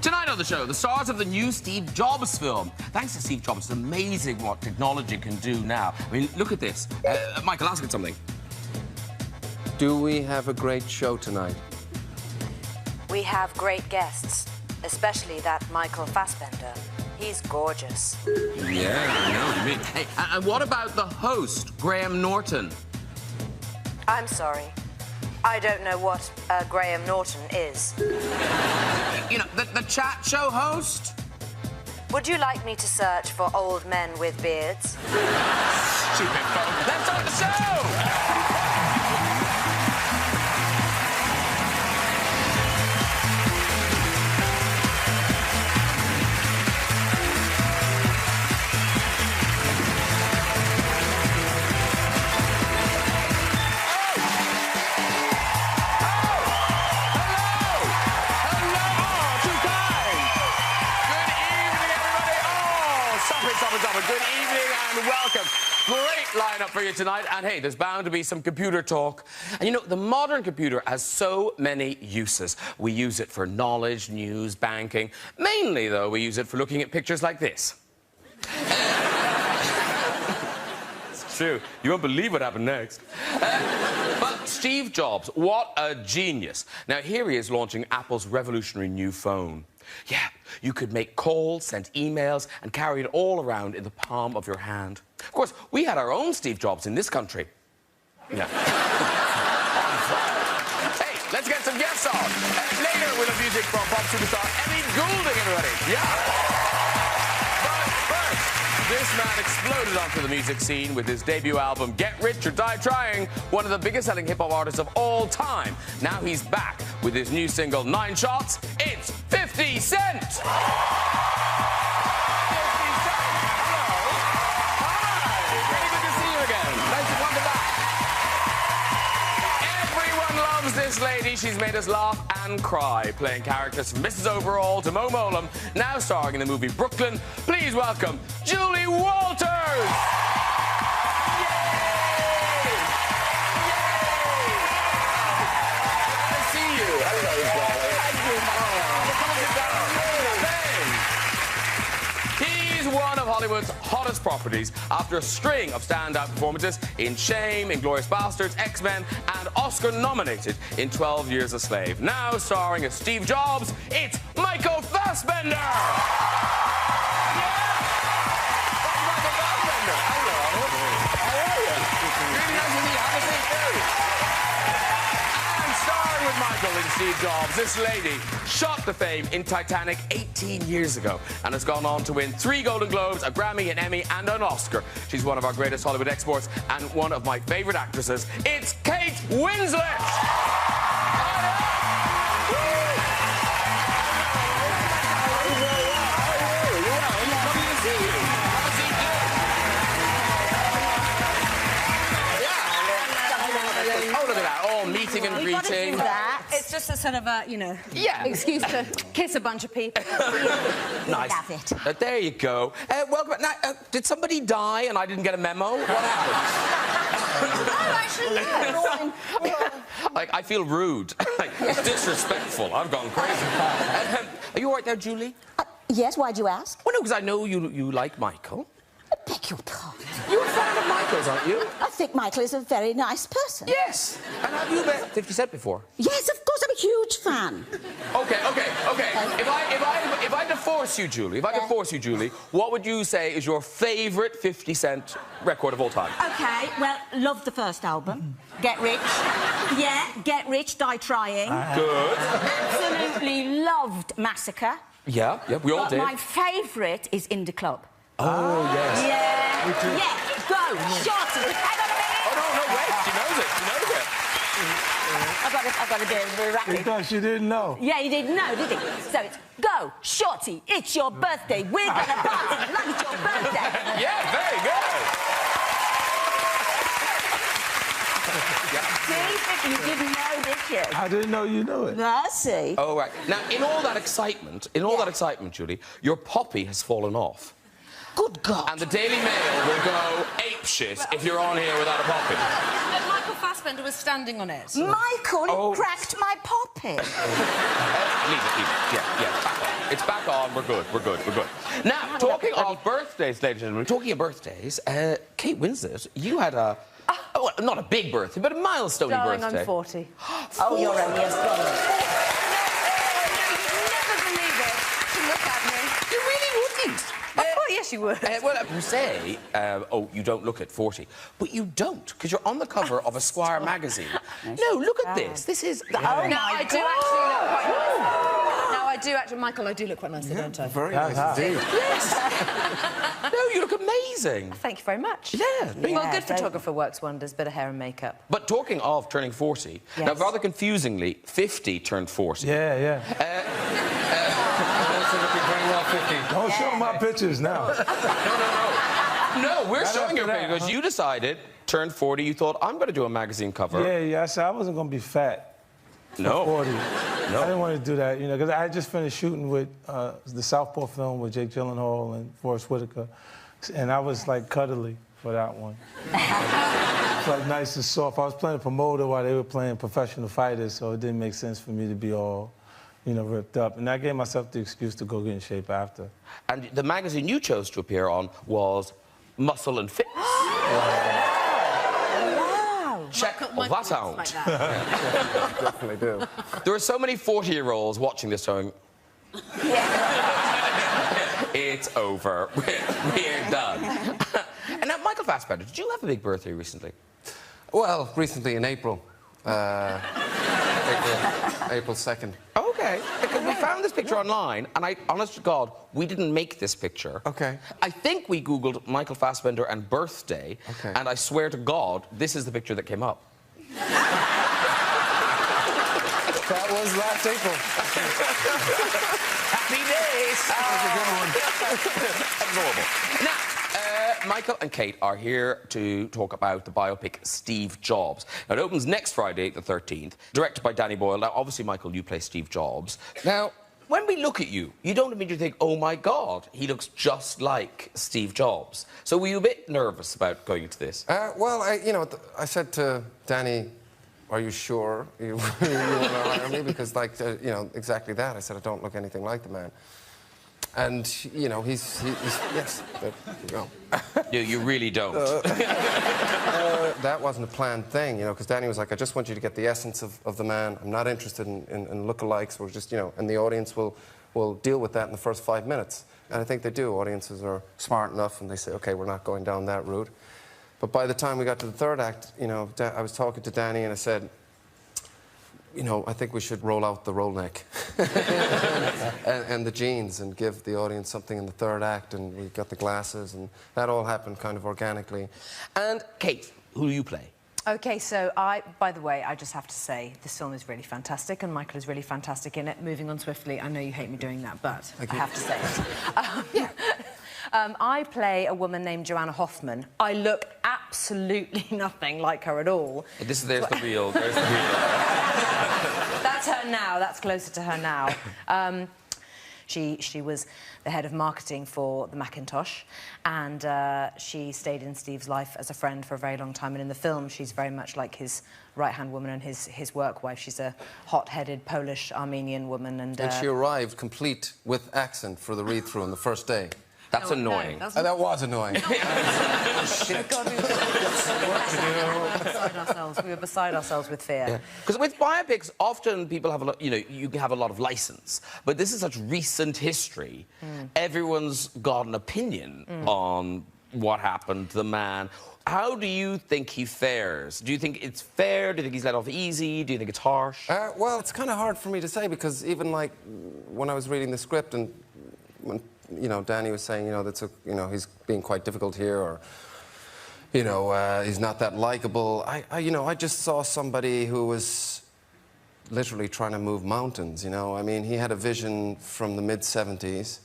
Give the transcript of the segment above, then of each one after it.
Tonight on the show, the stars of the new Steve Jobs film. Thanks to Steve Jobs, it's amazing what technology can do now. I mean, look at this. Michael, ask it something. Do we have a great show tonight? We have great guests, especially that Michael Fassbender. He's gorgeous. Yeah, I know what you mean. Hey, and what about the host, Graham Norton? I'm sorry. I don't know what Graham Norton is. You know, the chat show host? Would you like me to search for old men with beards? Stupid folk. Let's start the show! Good evening and welcome. Great lineup for you tonight. And hey, there's bound to be some computer talk. And you know, the modern computer has so many uses. We use it for knowledge, news, banking. Mainly, though, we use it for looking at pictures like this. It's true. You won't believe what happened next. But Steve Jobs, what a genius. Now, here he is launching Apple's revolutionary new phone. Yeah, you could make calls, send emails, and carry it all around in the palm of your hand. Of course, we had our own Steve Jobs in this country. Yeah. Hey, let's get some guests on. Later, we'll have music from pop superstar Ellie Goulding, everybody. Yeah? But first, this man exploded onto the music scene with his debut album, Get Rich or Die Trying, one of the biggest-selling hip-hop artists of all time. Now he's back with his new single, 9 Shots. It's 50 Cent! 50 Cent! Hello! Hi! Very good to see you again. Nice to welcome back. Everyone loves this lady. She's made us laugh and cry, playing characters from Mrs. Overall to Mo Molam, now starring in the movie Brooklyn. Please welcome Julie Walters! One of Hollywood's hottest properties after a string of standout performances in Shame, Inglourious Basterds, X-Men, and Oscar-nominated in 12 Years a Slave. Now starring as Steve Jobs, it's Michael Fassbender! Yeah! That's Michael Fassbender. Hello. How are you? Really nice to meet you. Have a seat, too. And starring with Michael and Steve Jobs, this lady shot to fame in Titanic 18 years ago and has gone on to win 3 Golden Globes, a Grammy, an Emmy, and an Oscar. She's one of our greatest Hollywood exports and one of my favourite actresses. It's Kate Winslet! Oh, look at that, all meeting and greeting. It's just a sort of a, you know, excuse to kiss a bunch of people. Nice. Love it. There you go. Welcome. Now, did somebody die and I didn't get a memo? What happened? Oh, actually, no. Like, I feel rude. Like, it's disrespectful. I've gone crazy. Are you all right there, Julie? Yes, why'd you ask? Well, no, because I know you like Michael. I beg your pardon. You're a fan of Michael's, aren't you? I think Michael is a very nice person. Yes. And have you met 50 Cent before? Yes, of course, I'm a huge fan. Okay. If I had to force you, Julie, what would you say is your favourite 50 Cent record of all time? Okay, well, love the first album. Get Rich. Yeah, Get Rich, Die Trying. Good. Absolutely loved Massacre. Yeah, we all did. My favourite is In the Club. Oh, yes. Yeah. Yeah, go, shot it. Hang on a minute. Oh, no, wait, she knows it. I've got to do it very rapid. Because she didn't know. Yeah, you didn't know, did he? So it's, go, shorty, it's your birthday. We're going to party like it's your birthday. Yeah, very good. See, you didn't know, did you? I didn't know you knew it. I see. Oh, right. Now, in all that excitement, Julie, your poppy has fallen off. Good God. And the Daily Mail will go apeshit if you're on here without a poppy. But Michael Fassbender was standing on it. Michael cracked my poppy. Leave it. Yeah, back off. It's on. We're good. Now, talking of birthdays, ladies and gentlemen, talking of birthdays, Kate Winslet, you had a... well, not a big birthday, but a milestone Darling, birthday. I'm 40. Oh, you're only as blonde. You'd never believe it. Look at me. You really wouldn't. Oh, yes, you would. Well, you say, oh, you don't look at 40, but you don't, because you're on the cover of Esquire magazine. No, look at this. This is... No, I do actually look quite nice. No, I do actually... Michael, I do look quite nicely, don't I? Very nice indeed. Yes. No, you look amazing. Thank you very much. Yeah. Well, good photographer works wonders, bit of hair and makeup. But talking of turning 40, now, rather confusingly, 50 turned 40. Yeah. Very well 50. Don't show my pictures now. No, we're showing your after picture that, because you decided, turned 40, you thought, I'm going to do a magazine cover. Yeah, I said I wasn't going to be fat. No. 40. I didn't want to do that, you know, because I had just finished shooting with the Southpaw film with Jake Gyllenhaal and Forrest Whitaker, and I was, like, cuddly for that one. It's, like, nice and soft. I was playing a promoter while they were playing professional fighters, so it didn't make sense for me to be all, you know, ripped up. And I gave myself the excuse to go get in shape after. And the magazine you chose to appear on was Muscle and Fitness. Check that out. Like that. Definitely do. There are so many 40-year-olds watching this going, it's over. We're done. And now, Michael Fassbender, did you have a big birthday recently? Well, recently in April. April 2nd. Okay, because we found this picture online, and honest to God, we didn't make this picture. Okay. I think we Googled Michael Fassbender and birthday, and I swear to God, this is the picture that came up. That was last April. Happy days! That was horrible. Now, Michael and Kate are here to talk about the biopic Steve Jobs. Now, it opens next Friday, the 13th, directed by Danny Boyle. Now, obviously, Michael, you play Steve Jobs. Now, when we look at you, you don't immediately think, oh, my God, he looks just like Steve Jobs. So were you a bit nervous about going into this? Well, I said to Danny, are you sure you want to hire me? Because, like, you know, exactly that. I said, I don't look anything like the man. And, you know, he's yes, there you go. You really don't. That wasn't a planned thing, you know, because Danny was like, I just want you to get the essence of the man. I'm not interested in lookalikes. We're just, you know, and the audience will deal with that in the first 5 minutes. And I think they do. Audiences are smart enough, and they say, OK, we're not going down that route. But by the time we got to the third act, you know, I was talking to Danny, and I said, you know, I think we should roll out the roll neck and the jeans and give the audience something in the third act, and we got the glasses, and that all happened kind of organically. And Kate, who do you play? OK, so by the way, I just have to say, this film is really fantastic, and Michael is really fantastic in it. Moving on swiftly, I know you hate me doing that, but I have to say it. I play a woman named Joanna Hoffman. I look absolutely nothing like her at all. There's the real. There's the real. That's her now. That's closer to her now. She was the head of marketing for the Macintosh, and she stayed in Steve's life as a friend for a very long time. And in the film, she's very much like his right-hand woman and his work wife. She's a hot-headed Polish Armenian woman, and she arrived complete with accent for the read-through on the first day. That's annoying. No, that was annoying. Shit. God, we were beside ourselves with fear. Because with biopics, often people have a lot, you know, you have a lot of license. But this is such recent history. Everyone's got an opinion on what happened to the man. How do you think he fares? Do you think it's fair? Do you think he's let off easy? Do you think it's harsh? Well, it's kind of hard for me to say, because even, like, when I was reading the script and when, you know, Danny was saying, you know, he's being quite difficult here, or, you know, he's not that likable. I just saw somebody who was literally trying to move mountains, you know. I mean, he had a vision from the mid-70s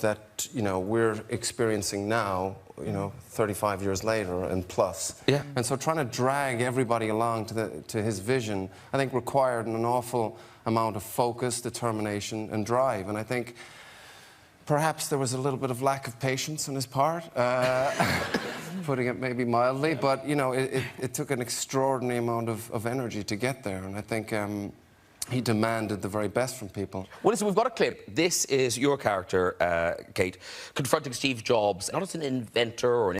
that, you know, we're experiencing now, you know, 35 years later and plus. Yeah. And so trying to drag everybody along to his vision, I think required an awful amount of focus, determination, and drive. And I think perhaps there was a little bit of lack of patience on his part, putting it maybe mildly, but, you know, it took an extraordinary amount of energy to get there. And I think he demanded the very best from people. Well, listen, we've got a clip. This is your character, Kate, confronting Steve Jobs, not as an inventor or an